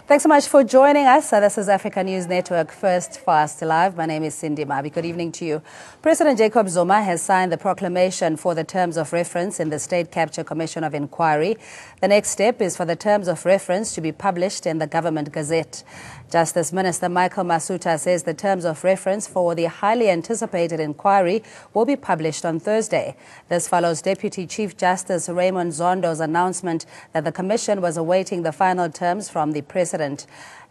Thanks so much for joining us. This is Africa News Network First Fast Live. My name is Cindy Mabi. Good evening to you. President Jacob Zuma has signed the proclamation for the terms of reference in the State Capture Commission of Inquiry. The next step is for the terms of reference to be published in the Government Gazette. Justice Minister Michael Masuta says the terms of reference for the highly anticipated inquiry will be published on Thursday. This follows Deputy Chief Justice Raymond Zondo's announcement that the Commission was awaiting the final terms from the President.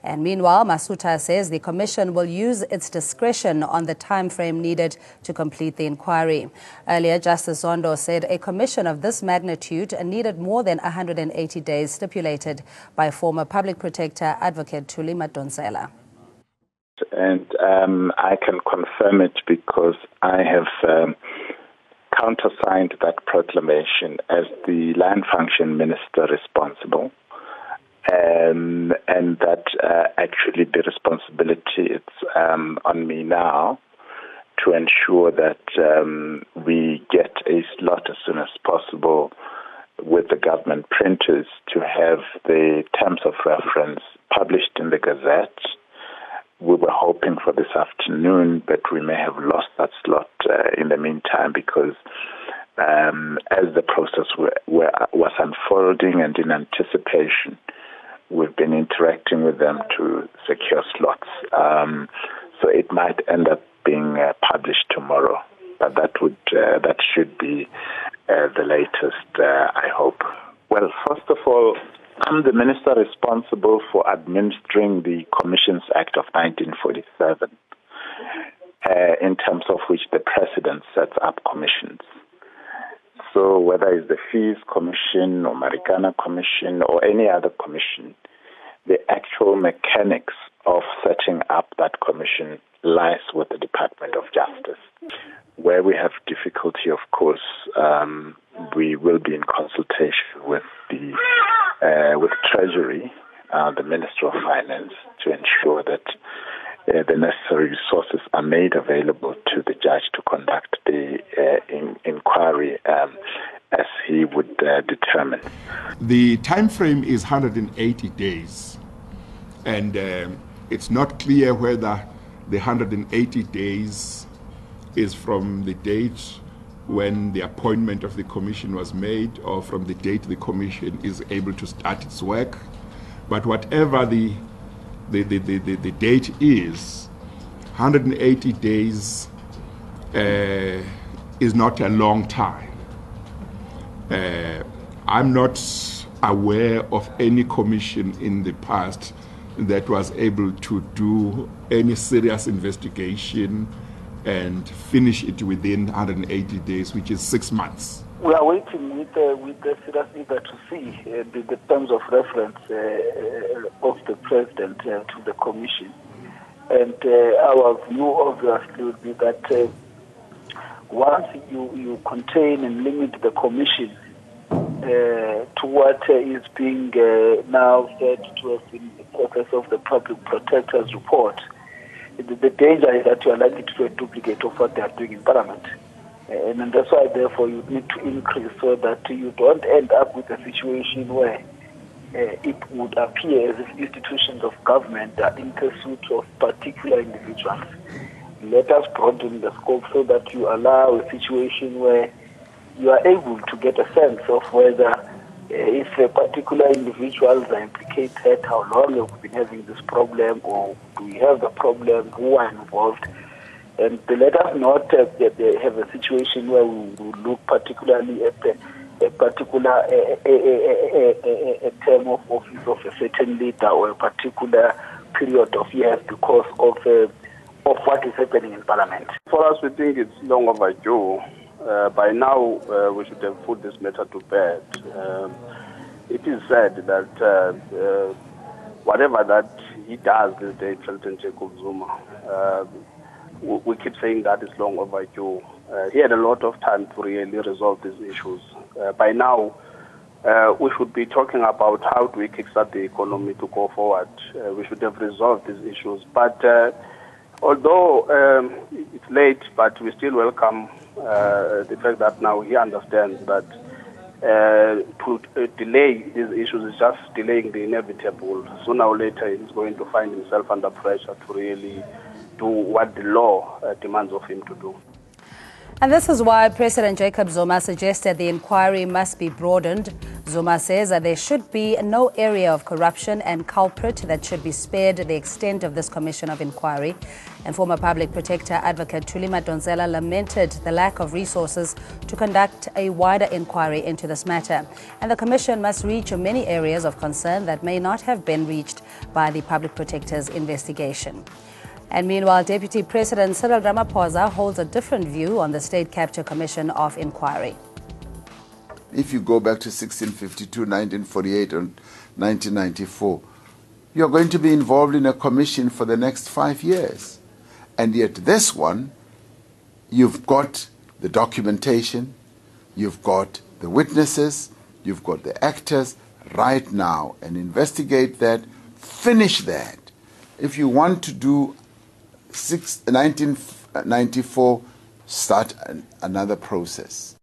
And meanwhile, Masuta says the Commission will use its discretion on the time frame needed to complete the inquiry. Earlier, Justice Zondo said a commission of this magnitude needed more than 180 days stipulated by former Public Protector Advocate Thuli Madonsela. And I can confirm it because I have countersigned that proclamation as the Land Function Minister responsible. And that actually the responsibility is on me now to ensure that we get a slot as soon as possible with the government printers to have the terms of reference published in the Gazette. We were hoping for this afternoon, but we may have lost that slot in the meantime because as the process was unfolding and in anticipation, we've been interacting with them to secure slots. So it might end up being published tomorrow, but that should be the latest, I hope. Well, first of all, I'm the minister responsible for administering the Commissions Act of 1947, in terms of which the President sets up commissions. So whether it's the Fees Commission or Marikana Commission or any other commission, the actual mechanics of setting up that commission lies with the Department of Justice. Where we have difficulty, of course, we will be in consultation with with Treasury, the Minister of Finance, to ensure that the necessary resources are made available to the judge to conduct the inquiry as he would determine. The time frame is 180 days, and it's not clear whether the 180 days is from the date when the appointment of the commission was made or from the date the commission is able to start its work. But whatever the date is, 180 days is not a long time. I'm not aware of any commission in the past that was able to do any serious investigation and finish it within 180 days, which is 6 months. We are waiting with the serious eager to see the terms of reference of the President to the Commission. And our view obviously would be that once you contain and limit the Commission to what is being now said to us in the purpose of the Public Protector's report, the danger is that you are likely to do a duplicate of what they are doing in Parliament. And that's why, therefore, you need to increase so that you don't end up with a situation where it would appear as if institutions of government are in pursuit of particular individuals. Let us broaden the scope so that you allow a situation where you are able to get a sense of whether if particular individuals are implicated, how long have we been having this problem, or do we have the problem, who are involved. And let us not have a situation where we look particularly at a particular a term of office of a certain leader or a particular period of years because of what is happening in Parliament. For us, we think it's long overdue. By now, we should have put this matter to bed. It is said that whatever that he does this day, President Jacob Zuma, we keep saying that is long overdue. He had a lot of time to really resolve these issues. By now, we should be talking about how do we kickstart the economy to go forward. We should have resolved these issues. But although it's late, but we still welcome the fact that now he understands that to delay these issues is just delaying the inevitable. Sooner or later, he's going to find himself under pressure to really do what the law demands of him to do. And this is why President Jacob Zuma suggested the inquiry must be broadened. Zuma says that there should be no area of corruption and culprit that should be spared the extent of this commission of inquiry. And former public protector advocate Madonsela lamented the lack of resources to conduct a wider inquiry into this matter. And the commission must reach many areas of concern that may not have been reached by the public protector's investigation. And meanwhile, Deputy President Cyril Ramaphosa holds a different view on the State Capture Commission of Inquiry. If you go back to 1652, 1948, and 1994, you're going to be involved in a commission for the next 5 years. And yet this one, you've got the documentation, you've got the witnesses, you've got the actors right now, and investigate that, finish that. If you want to do 1994, start another process.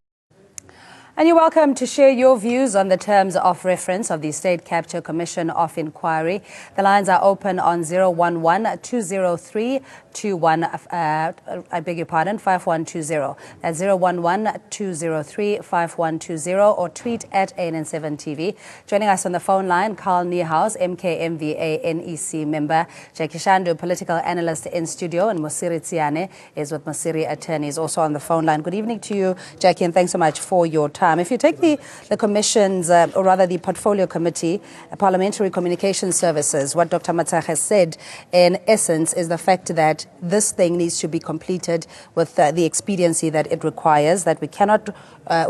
And you're welcome to share your views on the terms of reference of the State Capture Commission of Inquiry. The lines are open on 011-203-21, 5120. That's 011-203-5120, or tweet at ANN7TV. Joining us on the phone line, Carl Niehaus, MKMVA NEC member, Jackie Shandu, political analyst in studio, and Mosiri Tsiane is with Mosiri Attorneys, also on the phone line. Good evening to you, Jackie, and thanks so much for your time. If you take the Commission's, or rather the Portfolio Committee, Parliamentary Communication Services, what Dr. Matsach has said, in essence, is the fact that this thing needs to be completed with the expediency that it requires, that we cannot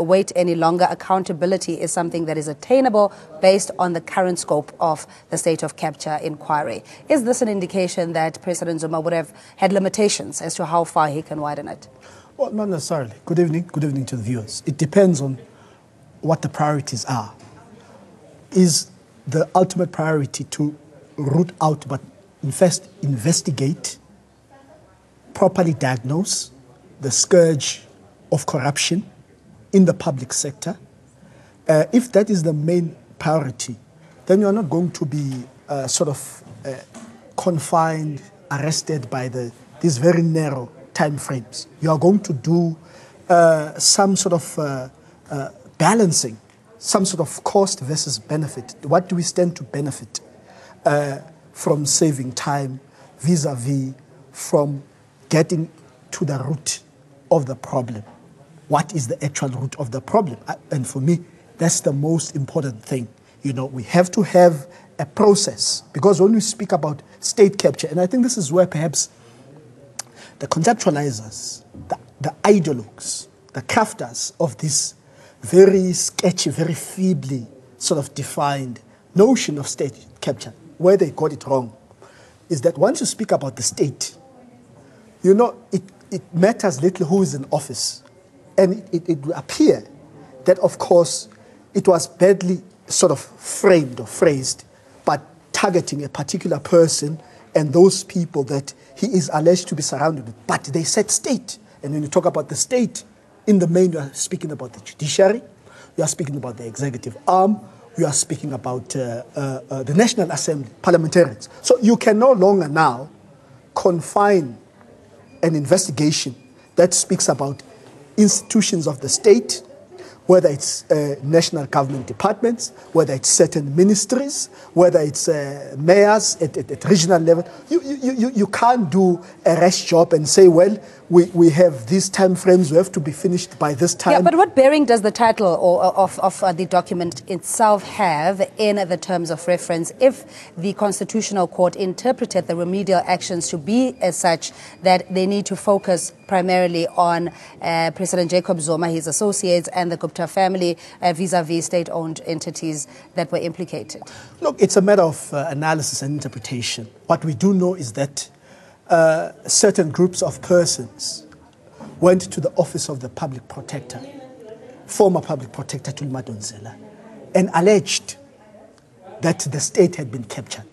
wait any longer. Accountability is something that is attainable based on the current scope of the State of Capture inquiry. Is this an indication that President Zuma would have had limitations as to how far he can widen it? Well, not necessarily. Good evening to the viewers. It depends on what the priorities are. Is the ultimate priority to root out, but first investigate, properly diagnose the scourge of corruption in the public sector? If that is the main priority, then you are not going to be confined, arrested by these very narrow time frames. You are going to do some sort of balancing, some sort of cost versus benefit. What do we stand to benefit from saving time vis-a-vis from getting to the root of the problem? What is the actual root of the problem? And for me, that's the most important thing. You know, we have to have a process, because when we speak about state capture, and I think this is where perhaps the conceptualizers, the ideologues, the crafters of this very sketchy, very feebly sort of defined notion of state capture, where they got it wrong, is that once you speak about the state, you know, it matters little who is in office. And it will appear that, of course, it was badly sort of framed or phrased, but targeting a particular person and those people that he is alleged to be surrounded with. But they said state. And when you talk about the state, in the main, you are speaking about the judiciary, you are speaking about the executive arm, you are speaking about the National Assembly, parliamentarians. So you can no longer now confine an investigation that speaks about institutions of the state, whether it's national government departments, whether it's certain ministries, whether it's mayors at regional level. You can't do a rash job and say, well, we have these time frames, we have to be finished by this time. Yeah, but what bearing does the title of the document itself have in the terms of reference if the Constitutional Court interpreted the remedial actions to be as such that they need to focus primarily on President Jacob Zuma, his associates, and the Gupta family vis-a-vis state-owned entities that were implicated? Look, it's a matter of analysis and interpretation. What we do know is that certain groups of persons went to the office of the public protector, former public protector Madonsela, and alleged that the state had been captured.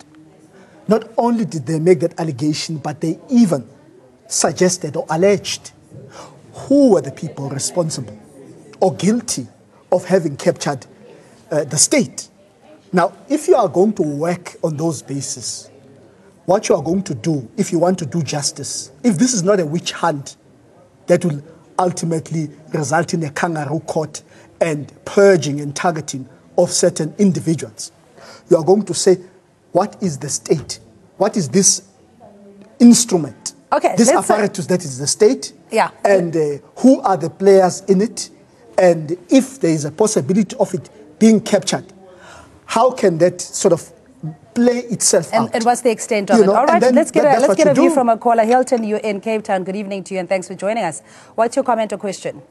Not only did they make that allegation, but they even suggested or alleged who were the people responsible or guilty of having captured the state. Now, if you are going to work on those bases, what you are going to do, if you want to do justice, if this is not a witch hunt that will ultimately result in a kangaroo court and purging and targeting of certain individuals, you are going to say, what is the state? What is this instrument? Okay, this apparatus that is the state? Yeah. And who are the players in it? And if there is a possibility of it being captured, how can that sort of play itself out? And what's the extent of it? All right, let's get a view from a caller. Hilton, you're in Cape Town. Good evening to you, and thanks for joining us. What's your comment or question?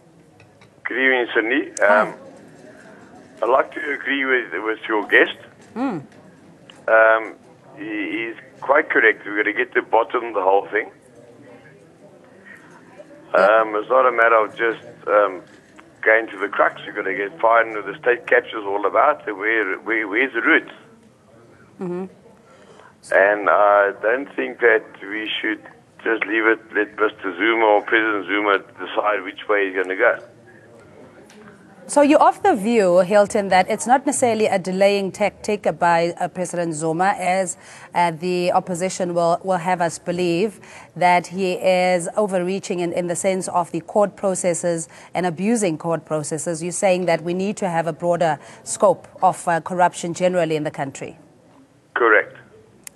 Good evening, Cindy. I'd like to agree with your guest. He's quite correct. We've got to get to the bottom of the whole thing. It's not a matter of just going to the crux. You've got to find what the state capture is all about. Where's the roots? And I don't think that we should just let Mr. Zuma or President Zuma decide which way he's going to go. So you're of the view, Hilton, that it's not necessarily a delaying tactic by President Zuma, as the opposition will have us believe that he is overreaching in the sense of the court processes and abusing court processes. You're saying that we need to have a broader scope of corruption generally in the country. Correct.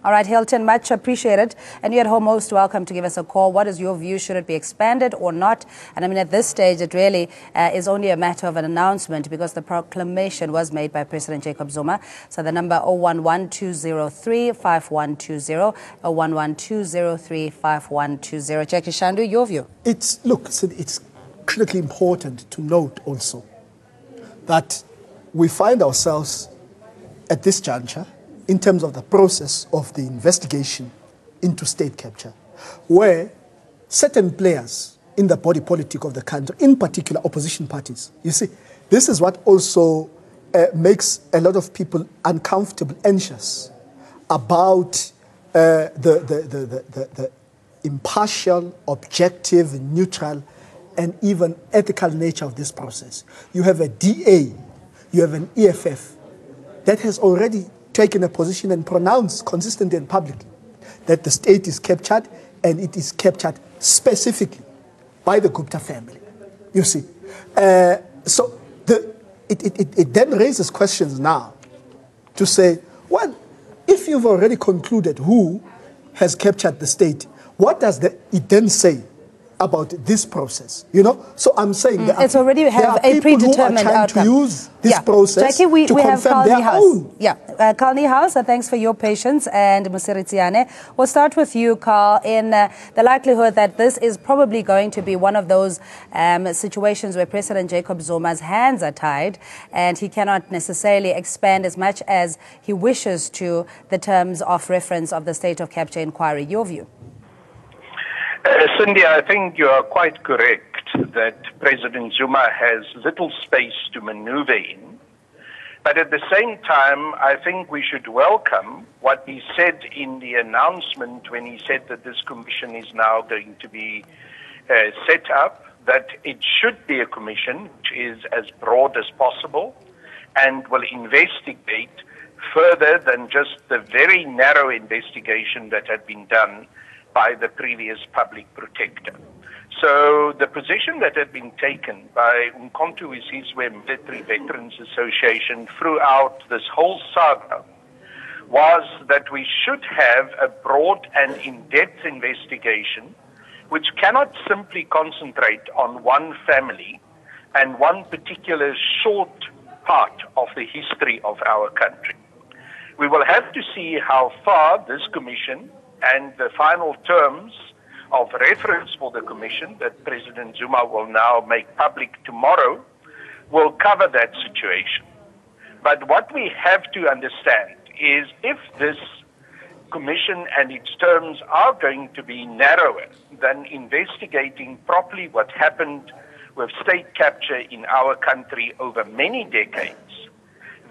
All right, Hilton, much appreciated. And you're at home, most welcome to give us a call. What is your view? Should it be expanded or not? And I mean, at this stage, it really is only a matter of an announcement, because the proclamation was made by President Jacob Zuma. So the number 011-203-5120, 011-203-5120. Jackie Shandu, your view? It's critically important to note also that we find ourselves at this juncture, in terms of the process of the investigation into state capture, where certain players in the body politic of the country, in particular opposition parties, you see, this is what also makes a lot of people uncomfortable, anxious about the impartial, objective, neutral, and even ethical nature of this process. You have a DA, you have an EFF that has already taken a position and pronounced consistently and publicly that the state is captured, and it is captured specifically by the Gupta family. You see. So it then raises questions now to say, well, if you've already concluded who has captured the state, what does it then say about this process? You know, so I'm saying it's already have a predetermined outcome. To use this process Jackie, we have confirm their own. Carl Niehaus, thanks for your patience, and Musiritsiane. We'll start with you, Carl, in the likelihood that this is probably going to be one of those situations where President Jacob Zuma's hands are tied and he cannot necessarily expand as much as he wishes to the terms of reference of the state of capture inquiry. Your view? Cindy, I think you are quite correct that President Zuma has little space to maneuver in. But at the same time, I think we should welcome what he said in the announcement when he said that this commission is now going to be set up, that it should be a commission which is as broad as possible and will investigate further than just the very narrow investigation that had been done by the previous public protector. So the position that had been taken by Umkhonto we Sizwe Military Veterans Association throughout this whole saga was that we should have a broad and in-depth investigation which cannot simply concentrate on one family and one particular short part of the history of our country. We will have to see how far this commission and the final terms of reference for the commission that President Zuma will now make public tomorrow will cover that situation. But what we have to understand is if this commission and its terms are going to be narrower than investigating properly what happened with state capture in our country over many decades,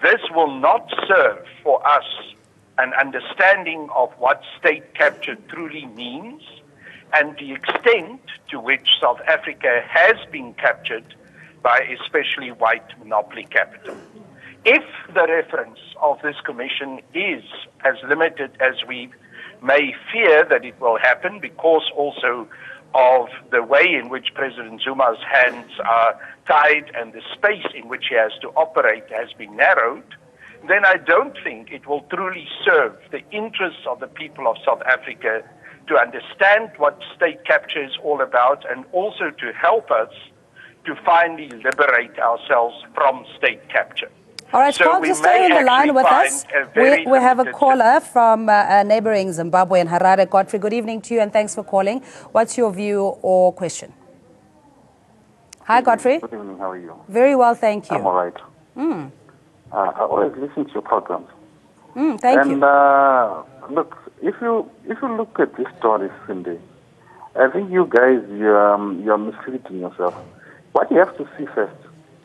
this will not serve for us an understanding of what state capture truly means and the extent to which South Africa has been captured by especially white monopoly capital. If the reference of this commission is as limited as we may fear that it will happen, because also of the way in which President Zuma's hands are tied and the space in which he has to operate has been narrowed, then I don't think it will truly serve the interests of the people of South Africa to understand what state capture is all about, and also to help us to finally liberate ourselves from state capture. All right, So Paul, just stay on the line with us. We have a caller from neighboring Zimbabwe in Harare. Godfrey, good evening to you and thanks for calling. What's your view or question? Hi, Godfrey. Good evening, how are you? Very well, thank you. I'm all right. I always listen to your programs. Thank you. Look, if you look at this story, Cindy, I think you guys, you're misleading yourself. What you have to see first,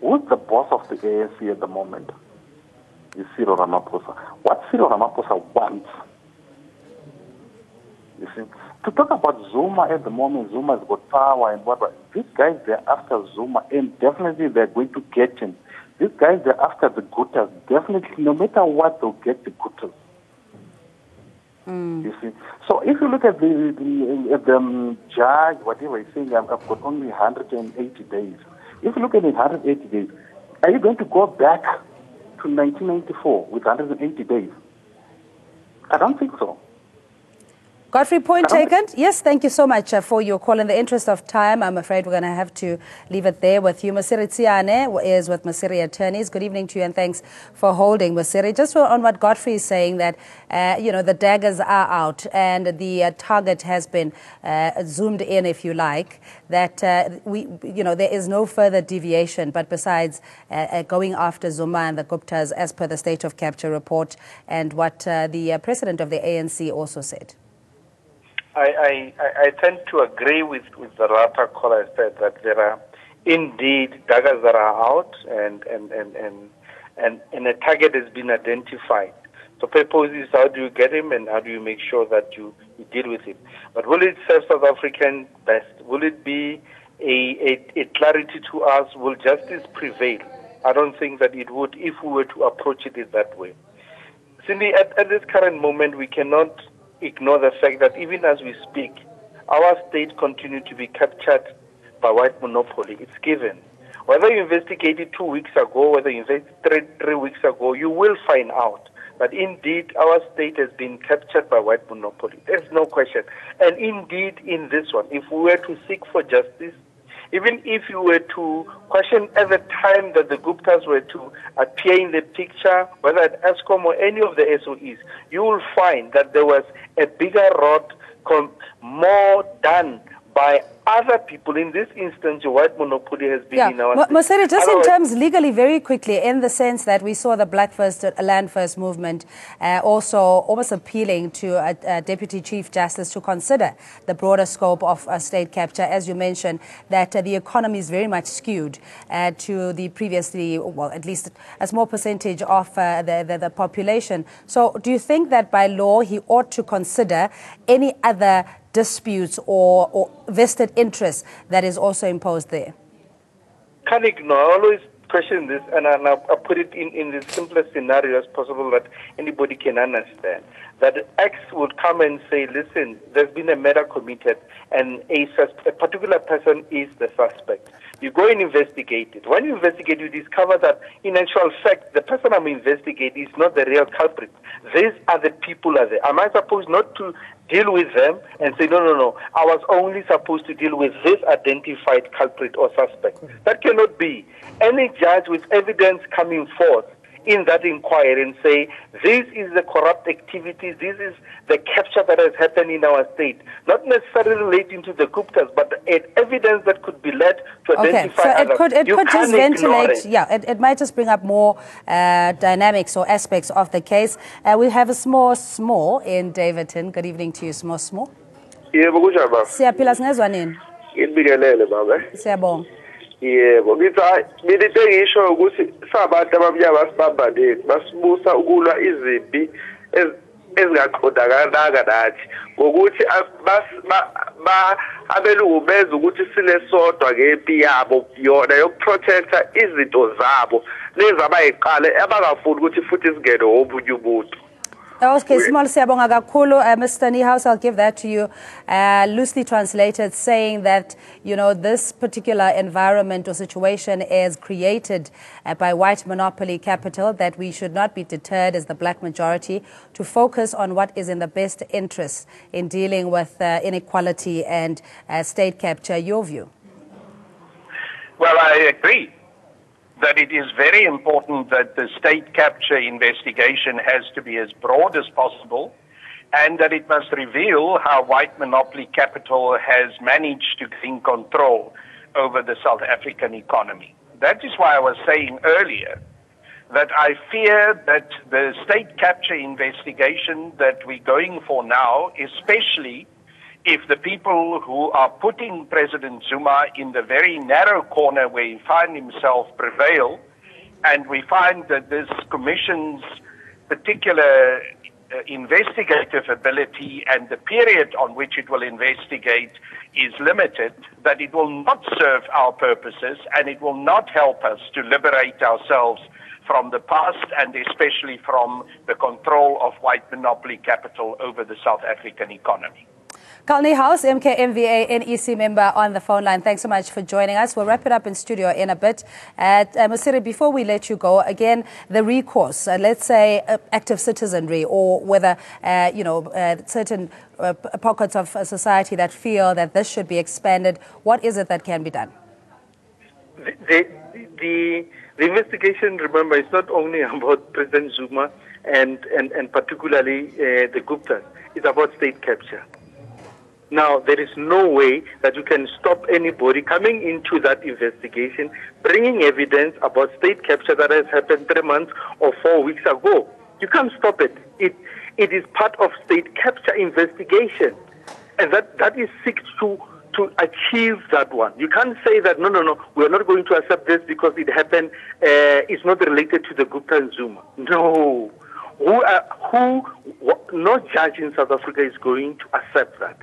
who's the boss of the ANC at the moment? Is Cyril Ramaphosa. What Cyril Ramaphosa wants, you see, to talk about Zuma at the moment, Zuma's got power and what. These guys, they're after Zuma, and definitely they're going to get him. These guys, they're after the Gutas. Definitely, no matter what, they'll get the Gutas. You see. So if you look at the judge, whatever he's saying, I've got only 180 days. If you look at the 180 days, are you going to go back to 1994 with 180 days? I don't think so. Godfrey, point taken. Yes, thank you so much for your call. In the interest of time, I'm afraid we're going to have to leave it there with you. Masiri Tsiane is with Masiri Attorneys. Good evening to you and thanks for holding, Masiri. Just on what Godfrey is saying, that, the daggers are out and the target has been zoomed in, if you like, that, there is no further deviation, but besides going after Zuma and the Guptas as per the State of Capture report and what the president of the ANC also said. I tend to agree with the latter caller said that there are indeed daggers that are out and a target has been identified. So purpose is how do you get him and how do you make sure that you deal with him. But will it serve South African best? Will it be a clarity to us? Will justice prevail? I don't think that it would if we were to approach it that way. Cindy, at this current moment, we cannot ignore the fact that even as we speak, our state continues to be captured by white monopoly. It's given. Whether you investigated 2 weeks ago, whether you investigated 3 weeks ago, you will find out that indeed our state has been captured by white monopoly. There's no question. And indeed in this one, if we were to seek for justice, even if you were to question at the time that the Guptas were to appear in the picture, whether at ESCOM or any of the SOEs, you will find that there was a bigger rod, more done by other people. In this instance, the white monopoly has been in our state. Masiri, just in terms legally, very quickly, in the sense that we saw the Black First, Land First movement also almost appealing to Deputy Chief Justice to consider the broader scope of state capture. As you mentioned, that the economy is very much skewed to the previously, well, at least a small percentage of the population. So do you think that by law he ought to consider any other disputes or vested interests that is also imposed there? Can't ignore. I always question this, and I put it in the simplest scenario as possible that anybody can understand. That X would come and say, listen, there's been a murder committed, and a particular person is the suspect. You go and investigate it. When you investigate, you discover that, in actual fact, the person I'm investigating is not the real culprit. These are the people are there. Am I supposed not to deal with them and say, no, I was only supposed to deal with this identified culprit or suspect? That cannot be. Any judge with evidence coming forth in that inquiry and say, this is the corrupt activity, this is the capture that has happened in our state, not necessarily relating to the Guptas, but evidence that could be led to identify others. So it could just ventilate, it might just bring up more dynamics or aspects of the case. We have a small in Davidton. Good evening to you, small. Siyaphila singezwa nini? Ngibingelele baba. Siyabonga. Yebo, ngithi ngisho ukuthi sabantu abamnyama basibambane basibusa ukulwa izimpi ezingaqondakanga nathi ngokuthi abelungu bezwe ukuthi sinesodwa ngempi yabo yona yokuprotecta izinto zabo lezi abayiqale abangafuni ukuthi futhi singene obunye umuntu. Okay, Small Siyabonga kakhulu. Mr. Niehaus, I'll give that to you. Loosely translated, saying that, you know, this particular environment or situation is created by white monopoly capital, that we should not be deterred as the black majority to focus on what is in the best interest in dealing with inequality and state capture. Your view? Well, I agree that it is very important that the state capture investigation has to be as broad as possible, and that it must reveal how white monopoly capital has managed to gain control over the South African economy. That is why I was saying earlier that I fear that the state capture investigation that we're going for now, especially if the people who are putting President Zuma in the very narrow corner where he finds himself prevail, and we find that this commission's particular investigative ability and the period on which it will investigate is limited, that it will not serve our purposes and it will not help us to liberate ourselves from the past and especially from the control of white monopoly capital over the South African economy. Carl Niehaus, MKMVA NEC member on the phone line. Thanks so much for joining us. We'll wrap it up in studio in a bit. Mosiri, before we let you go, again, the recourse, let's say active citizenry, or whether, certain pockets of society that feel that this should be expanded, what is it that can be done? The investigation, remember, is not only about President Zuma and particularly the Guptas. It's about state capture. Now, there is no way that you can stop anybody coming into that investigation, bringing evidence about state capture that has happened 3 months or 4 weeks ago. You can't stop it. It is part of state capture investigation. And that is seeks to achieve that one. You can't say that, no, we're not going to accept this because it happened, it's not related to the Gupta and Zuma. No. No judge in South Africa is going to accept that.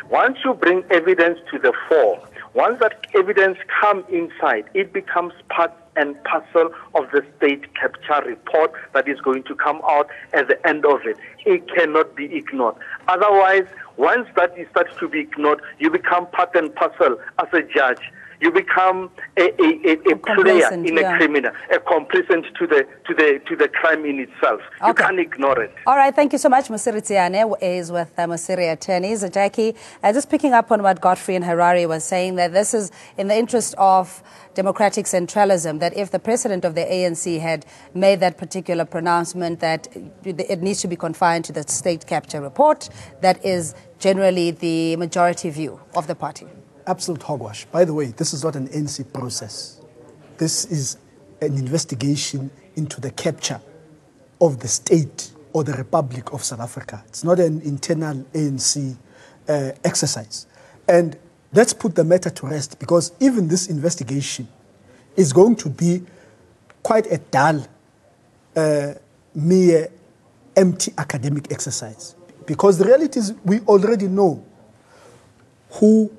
Once you bring evidence to the fore, once that evidence comes inside, it becomes part and parcel of the state capture report that is going to come out at the end of it. It cannot be ignored. Otherwise, once that starts to be ignored, you become part and parcel as a judge. You become a player in a criminal, a complacent to the crime in itself. Okay. You can't ignore it. All right, thank you so much. Mosiri Tsiane is with Mosiri Attorneys. Jackie, just picking up on what Godfrey and Harare was saying, that this is in the interest of democratic centralism, that if the president of the ANC had made that particular pronouncement that it needs to be confined to the state capture report, that is generally the majority view of the party. Absolute hogwash. By the way, this is not an ANC process. This is an investigation into the capture of the state or the Republic of South Africa. It's not an internal ANC exercise. And let's put the matter to rest, because even this investigation is going to be quite a dull, mere empty academic exercise. Because the reality is we already know who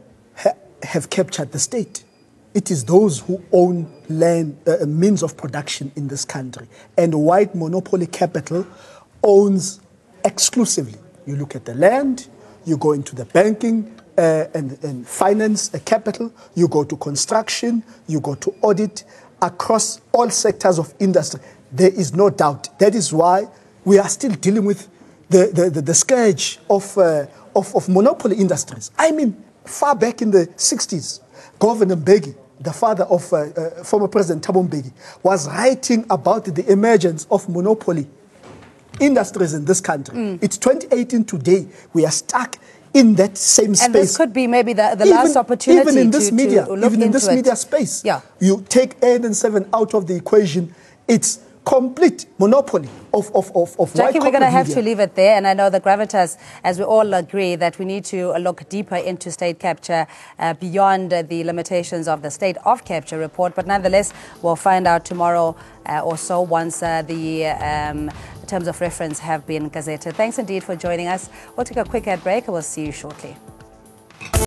have captured the state. It is those who own land, means of production in this country. And white monopoly capital owns exclusively. You look at the land, you go into the banking and finance capital, you go to construction, you go to audit, across all sectors of industry. There is no doubt. That is why we are still dealing with the scourge of monopoly industries. I mean, far back in the 60s, Governor Mbeki, the father of former President Thabo Mbeki, was writing about the emergence of monopoly industries in this country. It's 2018 today. We are stuck in that same space. And this could be maybe the last opportunity even in this media, to look even in this into media space. Yeah. You take 8 and 7 out of the equation, it's complete monopoly of Jackie, we're going to have to leave it there, and I know the gravitas, as we all agree, that we need to look deeper into state capture beyond the limitations of the state of capture report, but nonetheless, we'll find out tomorrow or so once the terms of reference have been gazetted. Thanks indeed for joining us. We'll take a quick ad break and we'll see you shortly.